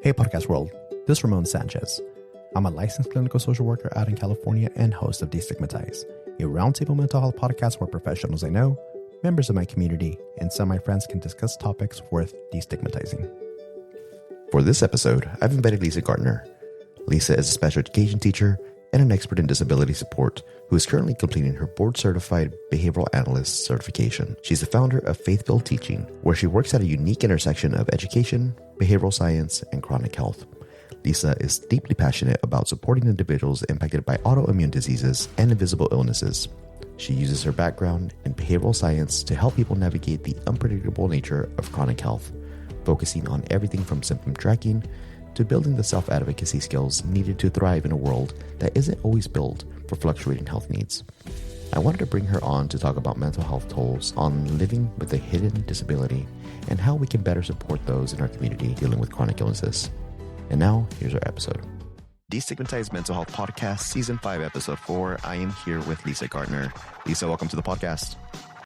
Hey, podcast world. This is Ramon Sanchez. I'm a licensed clinical social worker out in California and host of Destigmatize, a roundtable mental health podcast where professionals I know, members of my community, and some of my friends can discuss topics worth destigmatizing. For this episode, I've invited Lisa Gardner. Lisa is a special education teacher and an expert in disability support who is currently completing her board-certified behavioral analyst certification. She's the founder of Faith-Built Teaching, where she works at a unique intersection of education, behavioral science, and chronic health. Lisa is deeply passionate about supporting individuals impacted by autoimmune diseases and invisible illnesses. She uses her background in behavioral science to help people navigate the unpredictable nature of chronic health, focusing on everything from symptom tracking to building the self-advocacy skills needed to thrive in a world that isn't always built for fluctuating health needs. I wanted to bring her on to talk about mental health tolls on living with a hidden disability and how we can better support those in our community dealing with chronic illnesses. And now, here's our episode. Destigmatized Mental Health Podcast, Season 5, Episode 4. I am here with Lisa Gardner. Lisa, welcome to the podcast.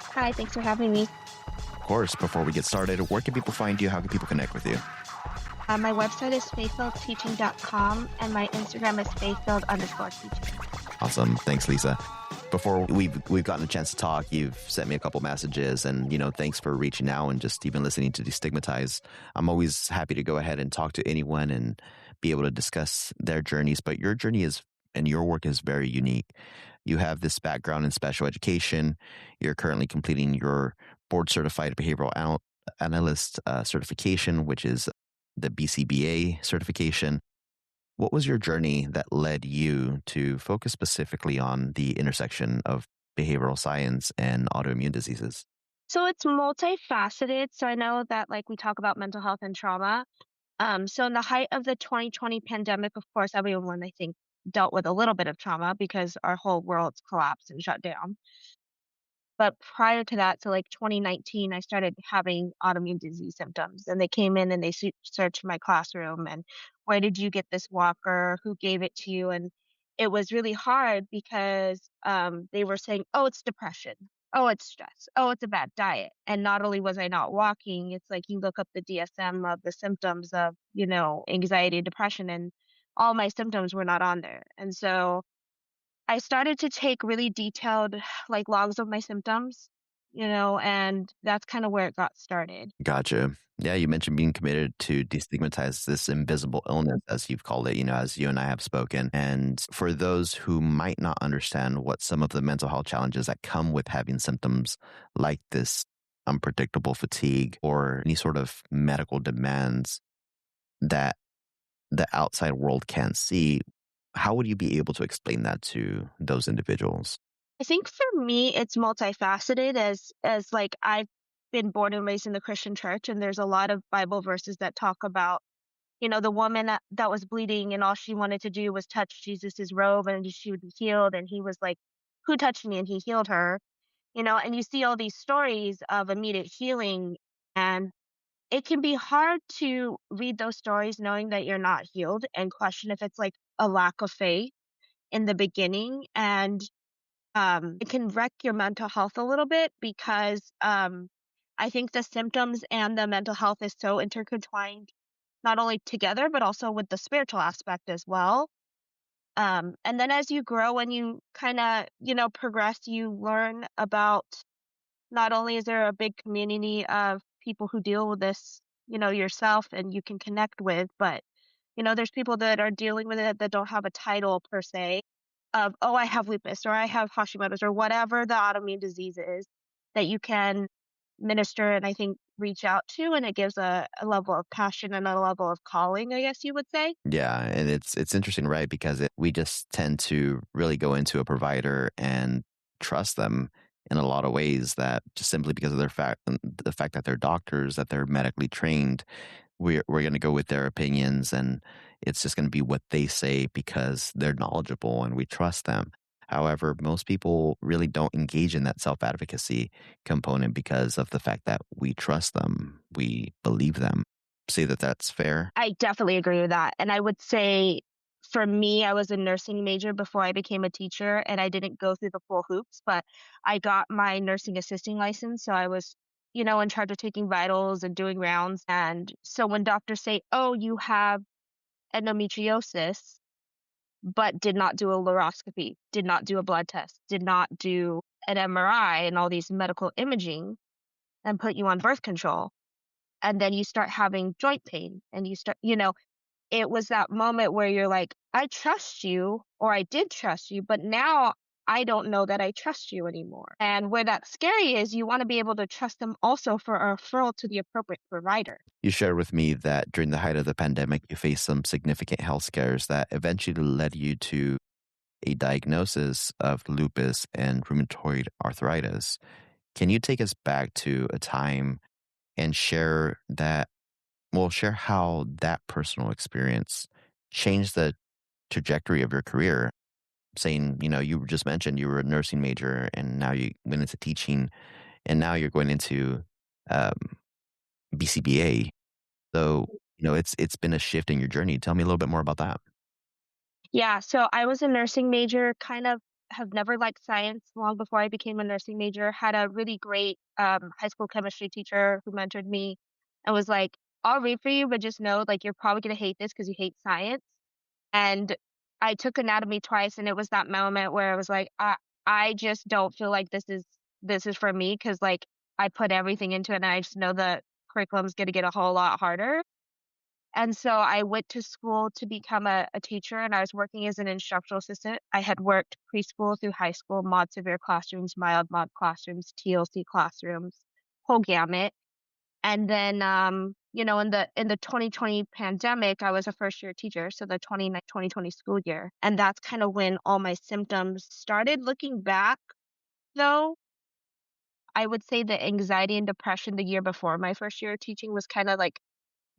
Hi, thanks for having me. Of course, before we get started, where can people find you? How can people connect with you? My website is faithfulteaching.com and my Instagram is faithfilled_teaching. Awesome. Thanks, Lisa. Before we've gotten a chance to talk, you've sent me a couple messages and, thanks for reaching out and just even listening to Destigmatize. I'm always happy to go ahead and talk to anyone and be able to discuss their journeys, but your journey is and your work is very unique. You have this background in special education. You're currently completing your board certified behavioral analyst certification, which is the BCBA certification. What was your journey that led you to focus specifically on the intersection of behavioral science and autoimmune diseases? So it's multifaceted. So I know that we talk about mental health and trauma. So in the height of the 2020 pandemic, of course, everyone I think dealt with a little bit of trauma because our whole world's collapsed and shut down. But prior to that, so 2019, I started having autoimmune disease symptoms, and they came in and they searched my classroom and where did you get this walker? Who gave it to you? And it was really hard because they were saying, oh, it's depression. Oh, it's stress. Oh, it's a bad diet. And not only was I not walking, it's like you look up the DSM of the symptoms of, anxiety, depression, and all my symptoms were not on there. And so I started to take really detailed logs of my symptoms, and that's kind of where it got started. Gotcha. Yeah, you mentioned being committed to destigmatize this invisible illness, as you've called it, as you and I have spoken. And for those who might not understand what some of the mental health challenges that come with having symptoms like this unpredictable fatigue or any sort of medical demands that the outside world can't see, how would you be able to explain that to those individuals? I think for me, it's multifaceted as I've been born and raised in the Christian church, and there's a lot of Bible verses that talk about, the woman that was bleeding and all she wanted to do was touch Jesus's robe and she would be healed. And he was like, who touched me? And he healed her, and you see all these stories of immediate healing. And it can be hard to read those stories knowing that you're not healed and question if it's a lack of faith in the beginning. And it can wreck your mental health a little bit because I think the symptoms and the mental health is so intertwined, not only together, but also with the spiritual aspect as well. And then as you grow and you kind of, progress, you learn about not only is there a big community of people who deal with this, yourself and you can connect with, but, there's people that are dealing with it that don't have a title per se of, oh, I have lupus or I have Hashimoto's or whatever the autoimmune disease is that you can minister and I think reach out to. And it gives a level of passion and a level of calling, I guess you would say. Yeah, and it's interesting, right? Because we just tend to really go into a provider and trust them in a lot of ways that just simply because of the fact that they're doctors, that they're medically trained, we're going to go with their opinions and it's just going to be what they say because they're knowledgeable and we trust them. However, most people really don't engage in that self-advocacy component because of the fact that we trust them, we believe them. Say that that's fair? I definitely agree with that. And I would say for me, I was a nursing major before I became a teacher and I didn't go through the full hoops, but I got my nursing assisting license. So I was in charge of taking vitals and doing rounds. And so when doctors say, oh, you have endometriosis, but did not do a laparoscopy, did not do a blood test, did not do an MRI and all these medical imaging and put you on birth control. And then you start having joint pain and it was that moment where you're like, I trust you, or I did trust you, but now I don't know that I trust you anymore. And where that's scary is you want to be able to trust them also for a referral to the appropriate provider. You shared with me that during the height of the pandemic, you faced some significant health scares that eventually led you to a diagnosis of lupus and rheumatoid arthritis. Can you take us back to a time and share how that personal experience changed the trajectory of your career? Saying, you just mentioned you were a nursing major and now you went into teaching and now you're going into um, BCBA. So, it's been a shift in your journey. Tell me a little bit more about that. Yeah, so I was a nursing major, kind of have never liked science long before I became a nursing major. Had a really great high school chemistry teacher who mentored me and was like, I'll read for you, but just know like you're probably gonna hate this because you hate science. And I took anatomy twice, and it was that moment where I was like, I just don't feel like this is for me because like I put everything into it, and I just know the curriculum's gonna get a whole lot harder. And so I went to school to become a teacher, and I was working as an instructional assistant. I had worked preschool through high school, mod severe classrooms, mild mod classrooms, TLC classrooms, whole gamut. And then, in the 2020 pandemic, I was a first year teacher, so the 2020 school year. And that's kind of when all my symptoms started. Looking back, though, I would say the anxiety and depression the year before my first year of teaching was kind of like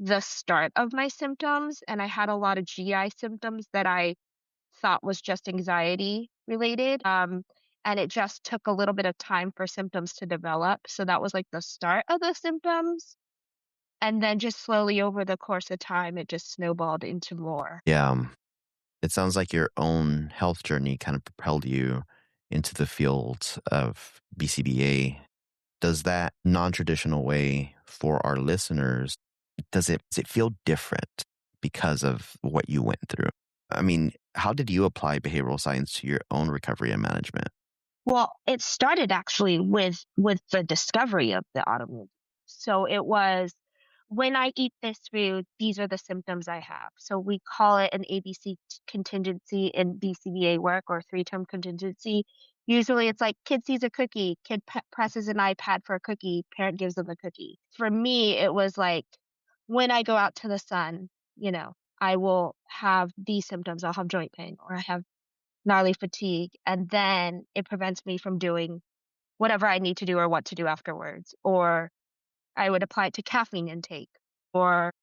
the start of my symptoms, and I had a lot of GI symptoms that I thought was just anxiety related. And it just took a little bit of time for symptoms to develop. So that was like the start of the symptoms. And then just slowly over the course of time, it just snowballed into more. Yeah. It sounds like your own health journey kind of propelled you into the field of BCBA. Does that non-traditional way for our listeners, does it feel different because of what you went through? I mean, how did you apply behavioral science to your own recovery and management? Well, it started actually with the discovery of the autoimmune. So it was when I eat this food, these are the symptoms I have. So we call it an ABC contingency in BCBA work or three-term contingency. Usually it's like kid sees a cookie, kid presses an iPad for a cookie, parent gives them a cookie. For me, it was like when I go out to the sun, I will have these symptoms. I'll have joint pain or I have gnarly fatigue, and then it prevents me from doing whatever I need to do or what to do afterwards. Or I would apply it to caffeine intake, or,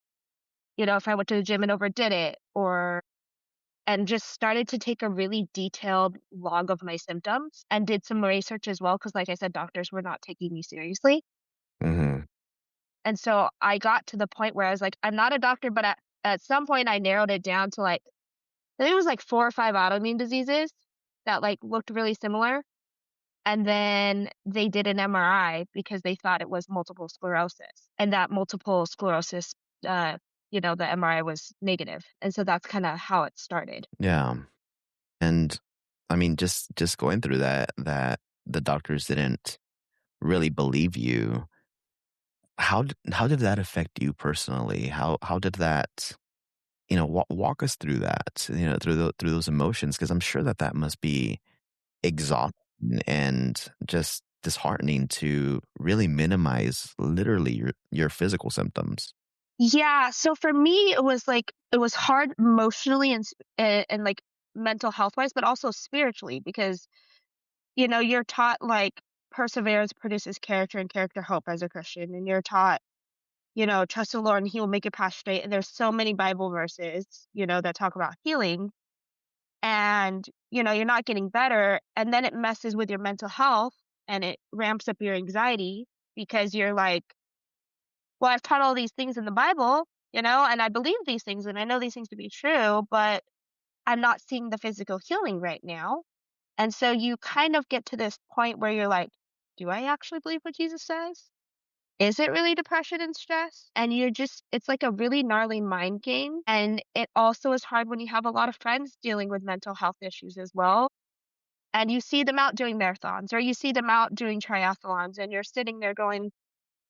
if I went to the gym and overdid it, and just started to take a really detailed log of my symptoms and did some research as well. Cause like I said, doctors were not taking me seriously. Hmm. And so I got to the point where I was like, I'm not a doctor, but at some point I narrowed it down to like, I think it was like 4 or 5 autoimmune diseases that like looked really similar. And then they did an MRI because they thought it was multiple sclerosis. And that multiple sclerosis, the MRI was negative. And so that's kind of how it started. Yeah. And I mean, just going through that the doctors didn't really believe you. How did that affect you personally? How did that, walk us through that, through those emotions? Because I'm sure that must be exhausting and just disheartening to really minimize literally your physical symptoms. Yeah. So for me, it was hard emotionally and like mental health wise, but also spiritually because, you're taught like perseverance produces character and character hope as a Christian. And you're taught trust the Lord and he will make your path straight. And there's so many Bible verses, that talk about healing and, you're not getting better. And then it messes with your mental health and it ramps up your anxiety because you're like, well, I've taught all these things in the Bible, and I believe these things and I know these things to be true, but I'm not seeing the physical healing right now. And so you kind of get to this point where you're like, do I actually believe what Jesus says? is it really depression and stress? And it's like a really gnarly mind game. And it also is hard when you have a lot of friends dealing with mental health issues as well. And you see them out doing marathons or you see them out doing triathlons and you're sitting there going,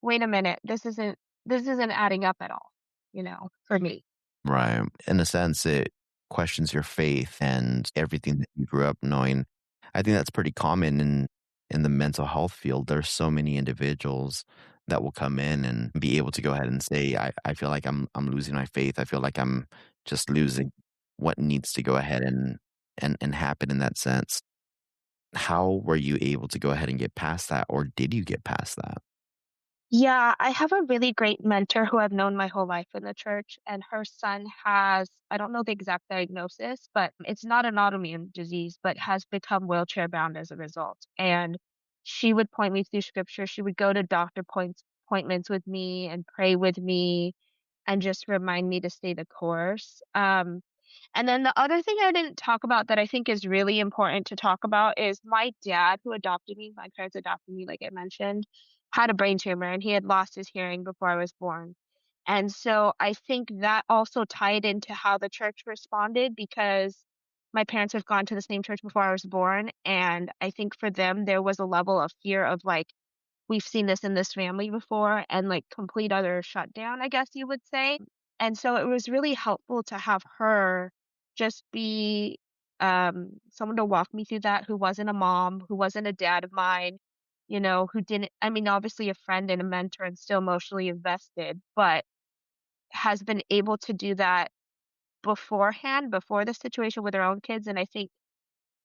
wait a minute, this isn't adding up at all, for me. Right. In a sense, it questions your faith and everything that you grew up knowing. I think that's pretty common in the mental health field. There's so many individuals that will come in and be able to go ahead and say, I feel like I'm losing my faith. I feel like I'm just losing what needs to go ahead and happen in that sense. How were you able to go ahead and get past that, or did you get past that? Yeah, I have a really great mentor who I've known my whole life in the church, and her son has, I don't know the exact diagnosis, but it's not an autoimmune disease, but has become wheelchair bound as a result. And she would point me through scripture. She would go to appointments with me and pray with me and just remind me to stay the course. And then the other thing I didn't talk about that I think is really important to talk about is my dad, who adopted me, my parents adopted me, like I mentioned, had a brain tumor and he had lost his hearing before I was born. And so I think that also tied into how the church responded because my parents have gone to the same church before I was born. And I think for them, there was a level of fear of like, we've seen this in this family before and like complete utter shutdown, I guess you would say. And so it was really helpful to have her just be someone to walk me through that who wasn't a mom, who wasn't a dad of mine, who didn't, I mean, obviously a friend and a mentor and still emotionally invested, but has been able to do that beforehand, before the situation with her own kids. And I think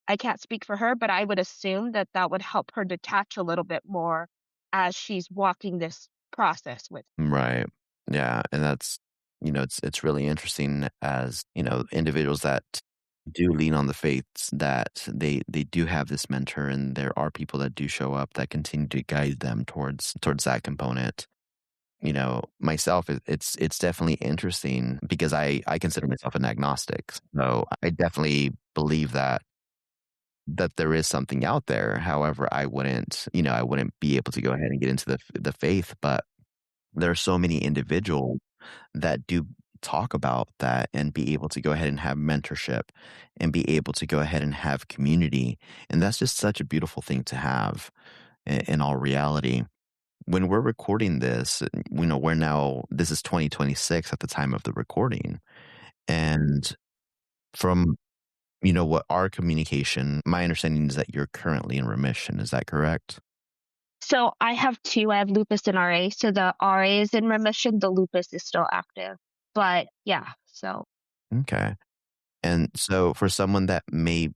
I can't speak for her, but I would assume that that would help her detach a little bit more as she's walking this process with. Right. Yeah, and that's it's really interesting as, individuals that do lean on the faiths that they do have this mentor and there are people that do show up that continue to guide them towards that component. Myself, it's definitely interesting because I consider myself an agnostic. So I definitely believe that there is something out there. However, I wouldn't be able to go ahead and get into the faith, but there are so many individuals that do talk about that and be able to go ahead and have mentorship and be able to go ahead and have community. And that's just such a beautiful thing to have in all reality. When we're recording this, this is 2026 at the time of the recording. And from, what our communication, my understanding is that you're currently in remission. Is that correct? So I have two. I have lupus and RA. So the RA is in remission, the lupus is still active. But yeah, so Okay. And so for someone that may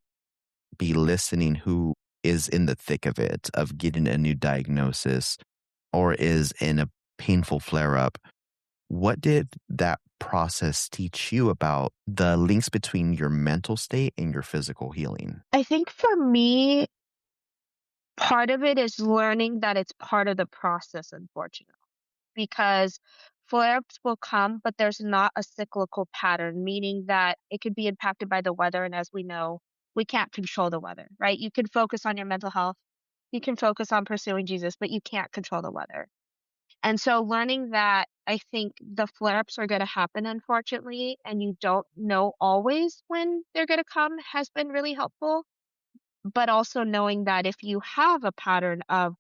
be listening who is in the thick of it, of getting a new diagnosis or is in a painful flare up, what did that process teach you about the links between your mental state and your physical healing? I think for me, part of it is learning that it's part of the process, unfortunately, because flare-ups will come, but there's not a cyclical pattern, meaning that it could be impacted by the weather. And as we know, we can't control the weather, right? You can focus on your mental health, you can focus on pursuing Jesus, but you can't control the weather. And so learning that I think the flare-ups are going to happen, unfortunately, and you don't know always when they're going to come has been really helpful. But also knowing that if you have a pattern of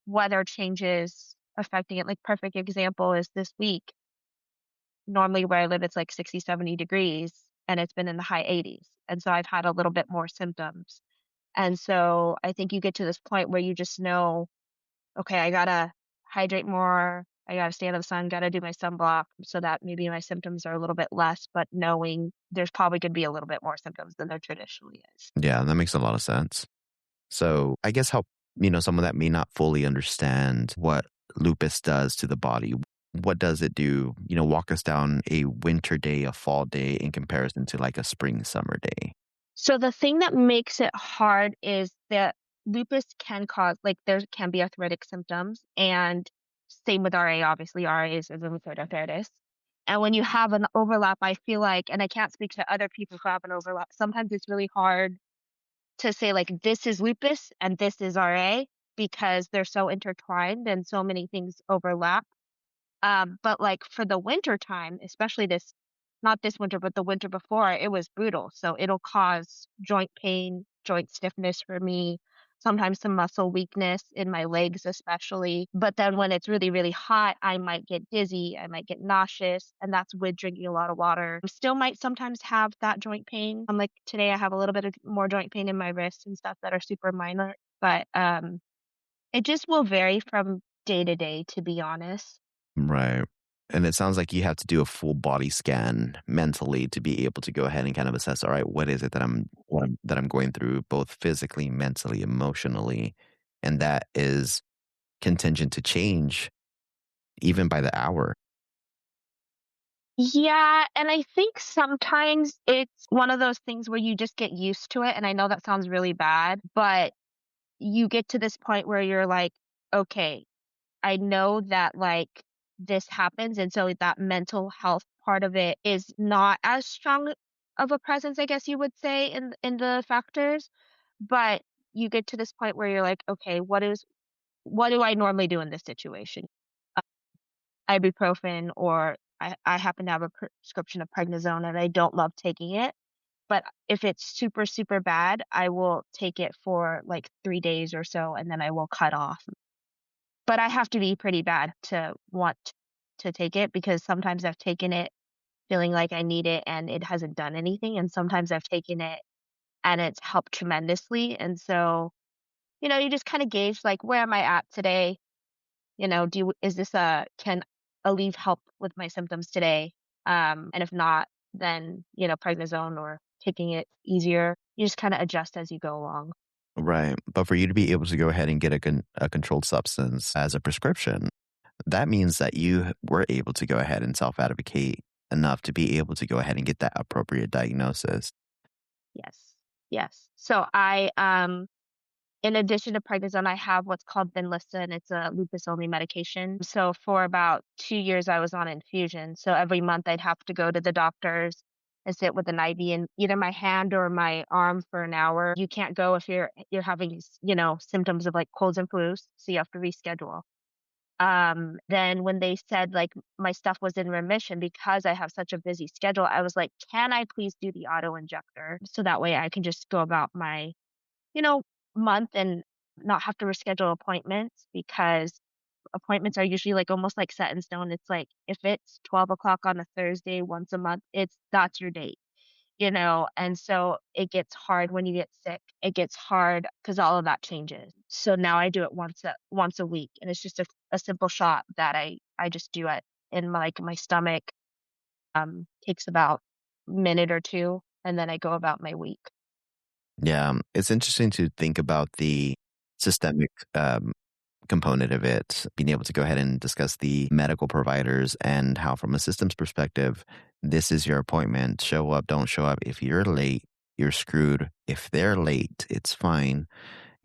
weather changes affecting it, like perfect example is this week. Normally where I live, it's like 60, 70 degrees and it's been in the high 80s. And so I've had a little bit more symptoms. And so I think you get to this point where you just know, okay, I gotta hydrate more. I gotta stay out of the sun, gotta do my sunblock so that maybe my symptoms are a little bit less, but knowing there's probably gonna be a little bit more symptoms than there traditionally is. Yeah, that makes a lot of sense. So I guess help, someone that may not fully understand what lupus does to the body. What does it do? Walk us down a winter day, a fall day in comparison to like a spring, summer day. So the thing that makes it hard is that lupus can cause, like, there can be arthritic symptoms, and same with RA. Obviously, RA is rheumatoid arthritis. And when you have an overlap, I feel like, and I can't speak to other people who have an overlap, sometimes it's really hard to say, like, this is lupus and this is RA. because they're so intertwined and so many things overlap. But like for the winter time, especially this, not this winter, but the winter before, it was brutal. So it'll cause joint pain, joint stiffness for me, sometimes some muscle weakness in my legs, especially. But then when it's really, really hot, I might get dizzy, I might get nauseous, and that's with drinking a lot of water. Still might sometimes have that joint pain. I'm like today, I have a little bit of more joint pain in my wrists and stuff that are super minor, but it just will vary from day to day, to be honest. Right. And it sounds like you have to do a full body scan mentally to be able to go ahead and kind of assess, all right, what is it that I'm going through, both physically, mentally, emotionally, and that is contingent to change even by the hour. Yeah, and I think sometimes it's one of those things where you just get used to it, and I know that sounds really bad, but you get to this point where you're like, "Okay, I know that, like, this happens," and so that mental health part of it is not as strong of a presence, I guess you would say, in the factors, but you get to this point where you're like, "Okay, what do I normally do in this situation?" Ibuprofen, or I happen to have a prescription of prednisone and I don't love taking it. But if it's super, super bad, I will take it for like 3 days or so and then I will cut off. But I have to be pretty bad to want to take it because sometimes I've taken it feeling like I need it and it hasn't done anything. And sometimes I've taken it and it's helped tremendously. And so, you just kind of gauge like, where am I at today? Is this can Aleve help with my symptoms today? And if not, then, prednisone or taking it easier. You just kind of adjust as you go along. Right. But for you to be able to go ahead and get a controlled substance as a prescription, that means that you were able to go ahead and self advocate enough to be able to go ahead and get that appropriate diagnosis. Yes. Yes. So in addition to prednisone, I have what's called Benlysta, and it's a lupus-only medication. So for about 2 years, I was on infusion. So every month, I'd have to go to the doctors and sit with an IV in either my hand or my arm for an hour. You can't go if you're having, symptoms of like colds and flus, so you have to reschedule. Then when they said like my stuff was in remission because I have such a busy schedule, I was like, can I please do the auto injector so that way I can just go about my you know, month and not have to reschedule appointments because appointments are usually like almost like set in stone. It's like if it's 12 o'clock on a Thursday once a month, that's your date. And so it gets hard when you get sick. It gets hard because all of that changes. So now I do it once a week, and it's just a simple shot that I just do it in my stomach. Takes about minute or two, and then I go about my week. Yeah. It's interesting to think about the systemic component of it, being able to go ahead and discuss the medical providers and how, from a systems perspective, this is your appointment. Show up, don't show up. If you're late, you're screwed. If they're late, it's fine.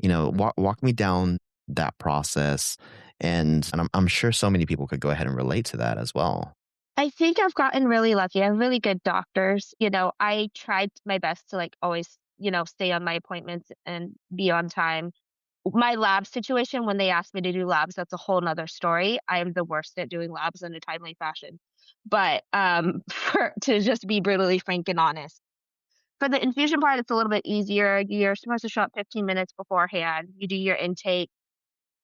Walk me down that process. And I'm sure so many people could go ahead and relate to that as well. I think I've gotten really lucky. I have really good doctors. I tried my best to like always, stay on my appointments and be on time. My lab situation, when they asked me to do labs, that's a whole nother story. I am the worst at doing labs in a timely fashion. But to just be brutally frank and honest, for the infusion part, it's a little bit easier. You're supposed to show up 15 minutes beforehand. You do your intake.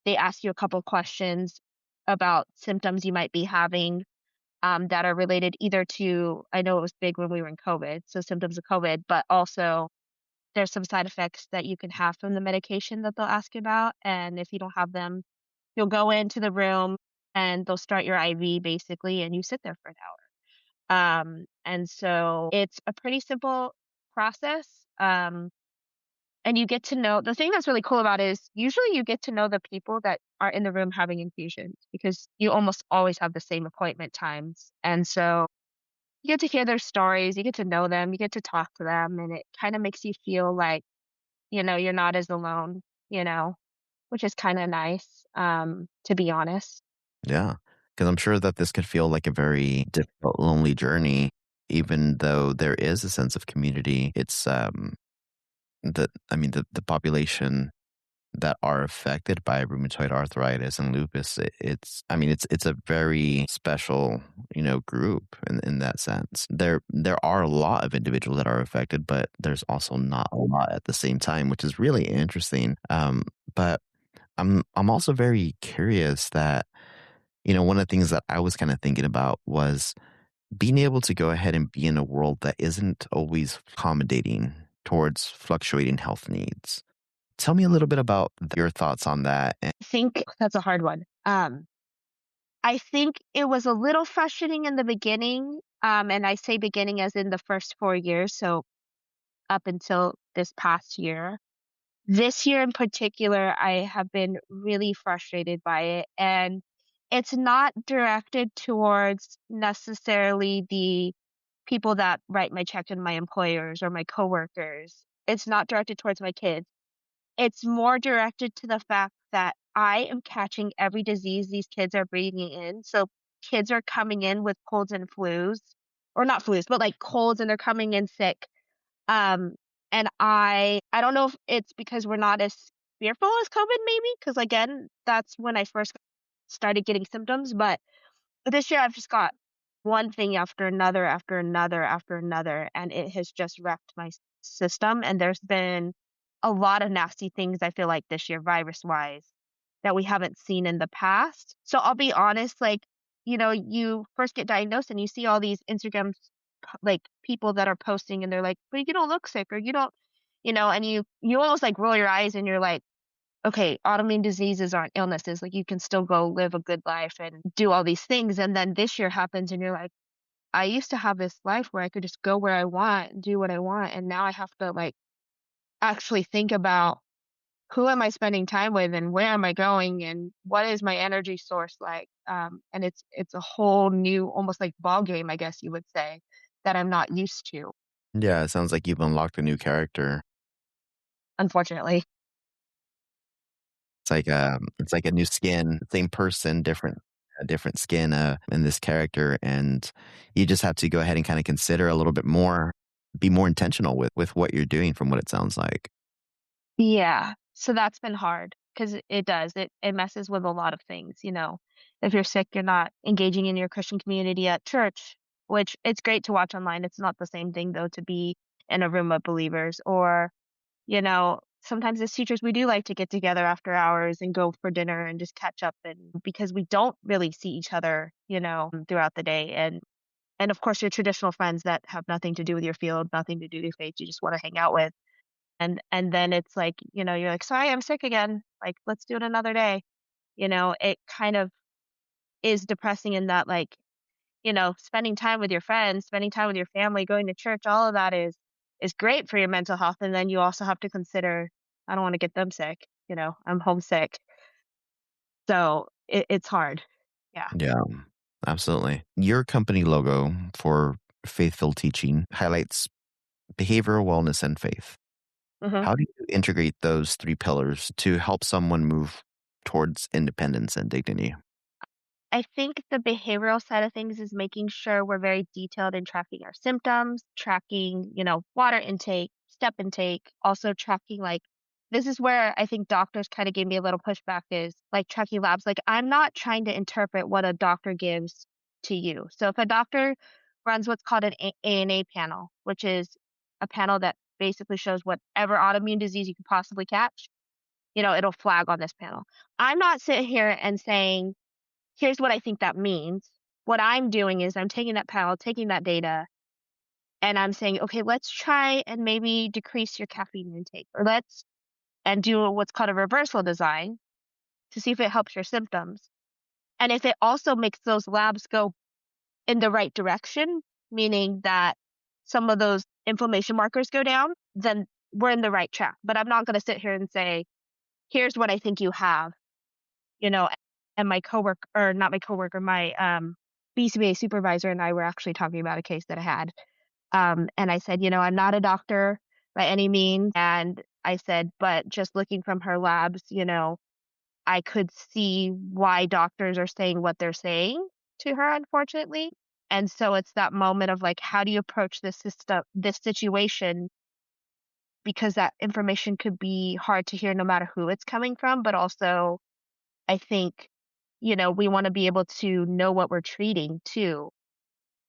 They ask you a couple questions about symptoms you might be having that are related either to, I know it was big when we were in COVID, so symptoms of COVID, but also there's some side effects that you can have from the medication that they'll ask you about. And if you don't have them, you'll go into the room and they'll start your IV basically, and you sit there for an hour. And so it's a pretty simple process. And you get to know the thing that's really cool about it is usually you get to know the people that are in the room having infusions because you almost always have the same appointment times. And so you get to hear their stories, you get to know them, you get to talk to them, and it kind of makes you feel like, you're not as alone, you know, which is kind of nice, to be honest. Yeah. Because I'm sure that this could feel like a very difficult, lonely journey, even though there is a sense of community. It's the population that are affected by rheumatoid arthritis and lupus, it's a very special, group in that sense. There are a lot of individuals that are affected, but there's also not a lot at the same time, which is really interesting. But I'm also very curious that, one of the things that I was kind of thinking about was being able to go ahead and be in a world that isn't always accommodating towards fluctuating health needs. Tell me a little bit about your thoughts on that. I think that's a hard one. I think it was a little frustrating in the beginning, and I say beginning as in the first 4 years, so up until this past year. This year in particular, I have been really frustrated by it, and it's not directed towards necessarily the people that write my check and my employers or my coworkers. It's not directed towards my kids. It's more directed to the fact that I am catching every disease these kids are breathing in. So kids are coming in with colds and flus, or not flus, but like colds, and they're coming in sick. Um, and I don't know if it's because we're not as fearful as COVID, maybe, because again, that's when I first started getting symptoms. But this year I've just got one thing after another, after another, after another, and it has just wrecked my system. And there's been a lot of nasty things I feel like this year, virus-wise, that we haven't seen in the past. So I'll be honest, like, you first get diagnosed and you see all these Instagram like people that are posting and they're like, but you don't look sick, or you don't, and you almost like roll your eyes and you're like, okay, autoimmune diseases aren't illnesses. Like you can still go live a good life and do all these things. And then this year happens and you're like, I used to have this life where I could just go where I want, and do what I want. And now I have to like actually think about who am I spending time with and where am I going and what is my energy source like. And it's a whole new, almost like ball game, I guess you would say, that I'm not used to, Yeah, it sounds like you've unlocked a new character. unfortunately. It's like a new skin, same person, a different skin, in this character, and you just have to go ahead and kinda consider a little bit more, be more intentional with what you're doing from what it sounds like. Yeah. So that's been hard because it does. It messes with a lot of things, If you're sick, you're not engaging in your Christian community at church, which it's great to watch online. It's not the same thing though to be in a room of believers. Or, sometimes as teachers we do like to get together after hours and go for dinner and just catch up, and because we don't really see each other, throughout the day. And of course your traditional friends that have nothing to do with your field, nothing to do with your faith, you just want to hang out with. And then it's like, you're like, "Sorry, I'm sick again. Like, let's do it another day." It kind of is depressing in that, like, spending time with your friends, spending time with your family, going to church, all of that is great for your mental health. And then you also have to consider, I don't want to get them sick. I'm homesick. So it's hard. Yeah. Yeah, absolutely. Your company logo for Faith-Filled Teaching highlights behavioral wellness and faith. hmm How do you integrate those 3 pillars to help someone move towards independence and dignity? I think the behavioral side of things is making sure we're very detailed in tracking our symptoms, tracking, water intake, step intake, also tracking like this is where I think doctors kind of gave me a little pushback is like tracking labs. Like I'm not trying to interpret what a doctor gives to you. So if a doctor runs what's called an ANA panel, which is a panel that basically shows whatever autoimmune disease you could possibly catch, it'll flag on this panel. I'm not sitting here and saying, here's what I think that means. What I'm doing is I'm taking that panel, taking that data, and I'm saying, okay, let's try and maybe decrease your caffeine intake, or let's and do what's called a reversal design to see if it helps your symptoms. And if it also makes those labs go in the right direction, meaning that some of those inflammation markers go down, then we're in the right track. But I'm not going to sit here and say, here's what I think you have, you know, and my coworker, or not my coworker, my BCBA supervisor and I were actually talking about a case that I had. And I said, I'm not a doctor by any means. And I said, but just looking from her labs, I could see why doctors are saying what they're saying to her, unfortunately. And so it's that moment of like, how do you approach this system, this situation because that information could be hard to hear no matter who it's coming from. But also, I think, we want to be able to know what we're treating too.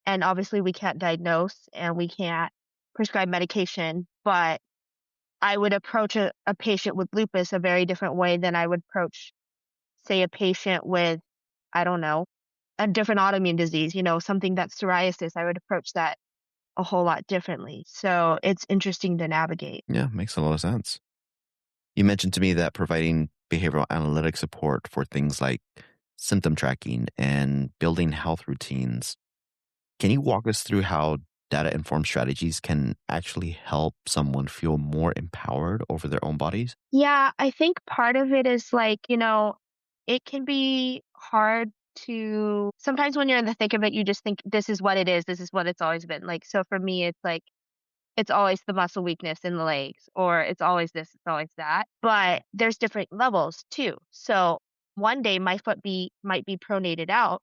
And obviously, we can't diagnose and we can't prescribe medication, but I would approach a patient with lupus a very different way than I would approach, say, a patient with, I don't know, a different autoimmune disease, something that's psoriasis. I would approach that a whole lot differently. So it's interesting to navigate. Yeah, makes a lot of sense. You mentioned to me that providing behavioral analytic support for things like symptom tracking and building health routines. Can you walk us through how data informed strategies can actually help someone feel more empowered over their own bodies? Yeah, I think part of it is like, it can be hard to sometimes when you're in the thick of it, you just think this is what it is. This is what it's always been. Like, so for me, it's like, it's always the muscle weakness in the legs, or it's always this, it's always that. But there's different levels too. So one day my foot might be pronated out.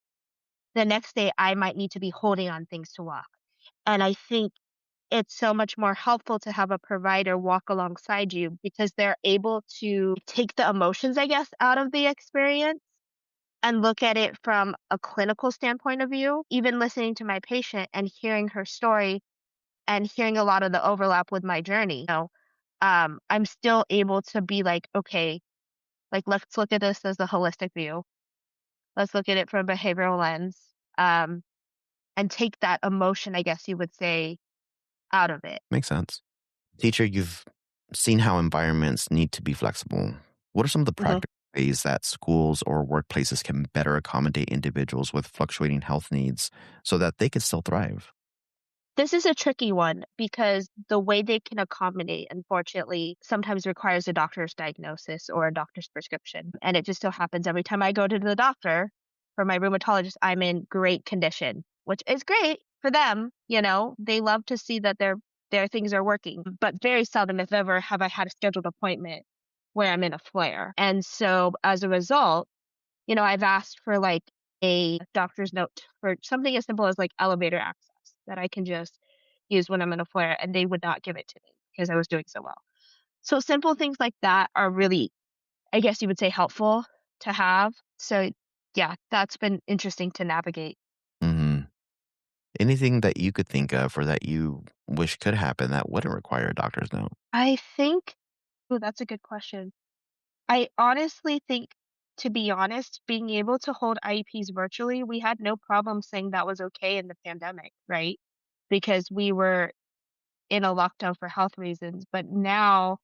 The next day I might need to be holding on things to walk. And I think it's so much more helpful to have a provider walk alongside you because they're able to take the emotions, I guess, out of the experience and look at it from a clinical standpoint of view. Even listening to my patient and hearing her story and hearing a lot of the overlap with my journey, I'm still able to be like, okay, like let's look at this as a holistic view. Let's look at it from a behavioral lens, and take that emotion, I guess you would say, out of it. Makes sense. Teacher, you've seen how environments need to be flexible. What are some of the Mhm. practical ways that schools or workplaces can better accommodate individuals with fluctuating health needs so that they can still thrive? This is a tricky one because the way they can accommodate, unfortunately, sometimes requires a doctor's diagnosis or a doctor's prescription. And it just so happens every time I go to the doctor for my rheumatologist, I'm in great condition, which is great for them. They love to see that their things are working. But very seldom, if ever, have I had a scheduled appointment where I'm in a flare. And so as a result, I've asked for like a doctor's note for something as simple as like elevator access that I can just use when I'm in a flare, and they would not give it to me because I was doing so well. So simple things like that are really, I guess you would say, helpful to have. So yeah, that's been interesting to navigate. Hmm. Anything that you could think of or that you wish could happen that wouldn't require a doctor's note? I think, oh, that's a good question. I honestly think, to be honest, being able to hold IEPs virtually, we had no problem saying that was okay in the pandemic, right? Because we were in a lockdown for health reasons. But now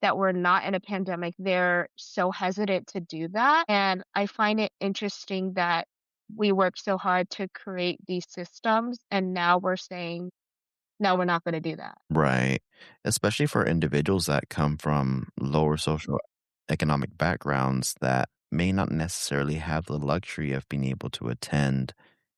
that we're not in a pandemic, they're so hesitant to do that. And I find it interesting that we worked so hard to create these systems. And now we're saying, no, we're not going to do that. Right. Especially for individuals that come from lower social economic backgrounds that may not necessarily have the luxury of being able to attend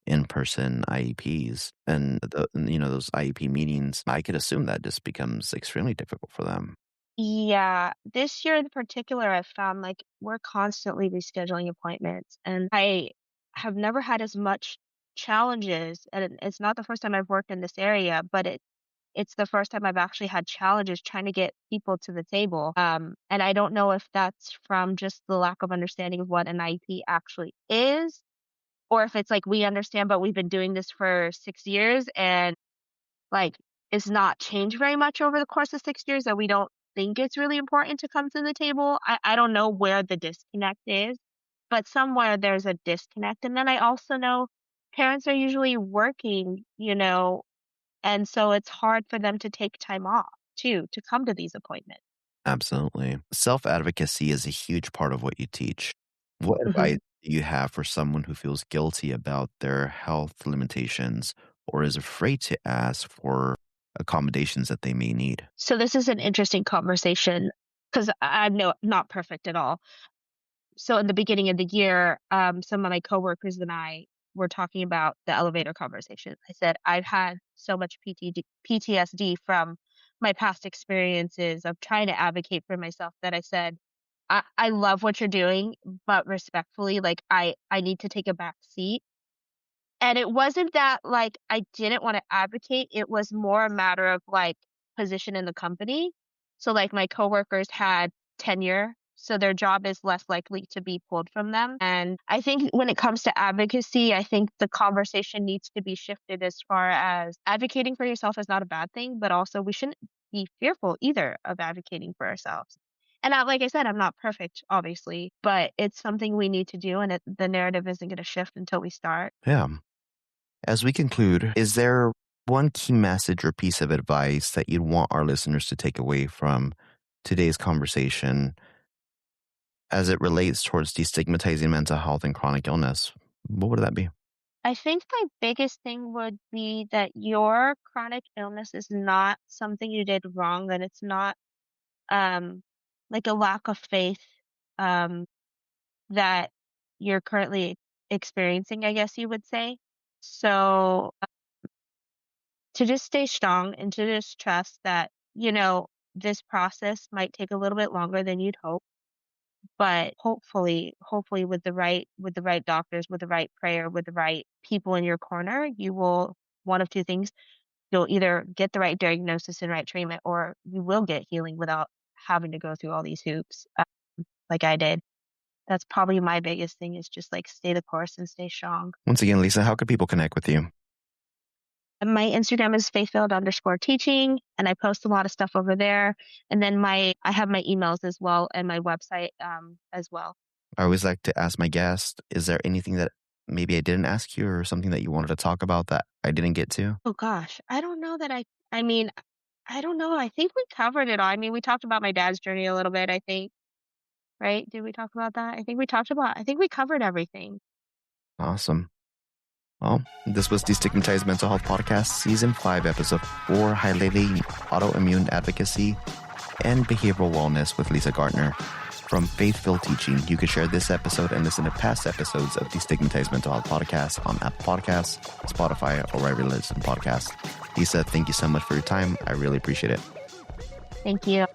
in-person IEPs and those IEP meetings. I could assume that just becomes extremely difficult for them. Yeah, this year in particular, I found like we're constantly rescheduling appointments, and I have never had as much challenges. And it's not the first time I've worked in this area, but it's the first time I've actually had challenges trying to get people to the table. And I don't know if that's from just the lack of understanding of what an IEP actually is, or if it's like we understand, but we've been doing this for 6 years and like it's not changed very much over the course of 6 years that we don't think it's really important to come to the table. I don't know where the disconnect is, but somewhere there's a disconnect. And then I also know parents are usually working, and so it's hard for them to take time off too to come to these appointments. Absolutely. Self-advocacy is a huge part of what you teach. What Mhm. advice do you have for someone who feels guilty about their health limitations or is afraid to ask for accommodations that they may need? So this is an interesting conversation because I'm not perfect at all. So in the beginning of the year, some of my coworkers and I were talking about the elevator conversation. I said, I've had so much PTSD from my past experiences of trying to advocate for myself that I said, I love what you're doing, but respectfully, like I need to take a back seat. And it wasn't that like I didn't want to advocate, it was more a matter of like position in the company. So like my coworkers had tenure, so their job is less likely to be pulled from them. And I think when it comes to advocacy, I think the conversation needs to be shifted as far as advocating for yourself is not a bad thing, but also we shouldn't be fearful either of advocating for ourselves. And like I said, I'm not perfect, obviously, but it's something we need to do, and the narrative isn't going to shift until we start. Yeah. As we conclude, is there one key message or piece of advice that you'd want our listeners to take away from today's conversation as it relates towards destigmatizing mental health and chronic illness? What would that be? I think my biggest thing would be that your chronic illness is not something you did wrong, and it's not um, like a lack of faith um, that you're currently experiencing, I guess you would say. So to just stay strong and to just trust that, this process might take a little bit longer than you'd hope, but hopefully with the right doctors, with the right prayer, with the right people in your corner, you will one of two things. You'll either get the right diagnosis and right treatment, or you will get healing without having to go through all these hoops, like I did. That's probably my biggest thing is just like stay the course and stay strong. Once again, Lisa, how could people connect with you? My Instagram is faithfilled_teaching, and I post a lot of stuff over there. And then I have my emails as well and my website as well. I always like to ask my guests, is there anything that maybe I didn't ask you or something that you wanted to talk about that I didn't get to? Oh gosh, I don't know that I mean, I don't know. I think we covered it all. I mean, we talked about my dad's journey a little bit, I think, right? Did we talk about that? I think we covered everything. Awesome. Well, this was Destigmatized Mental Health Podcast, Season 5, Episode 4, highlighting autoimmune advocacy and behavioral wellness with Lisa Gartner. From Faith-Filled Teaching, you can share this episode and listen to past episodes of Destigmatized Mental Health Podcast on Apple Podcasts, Spotify, or wherever you listen to podcasts. Lisa, thank you so much for your time. I really appreciate it. Thank you.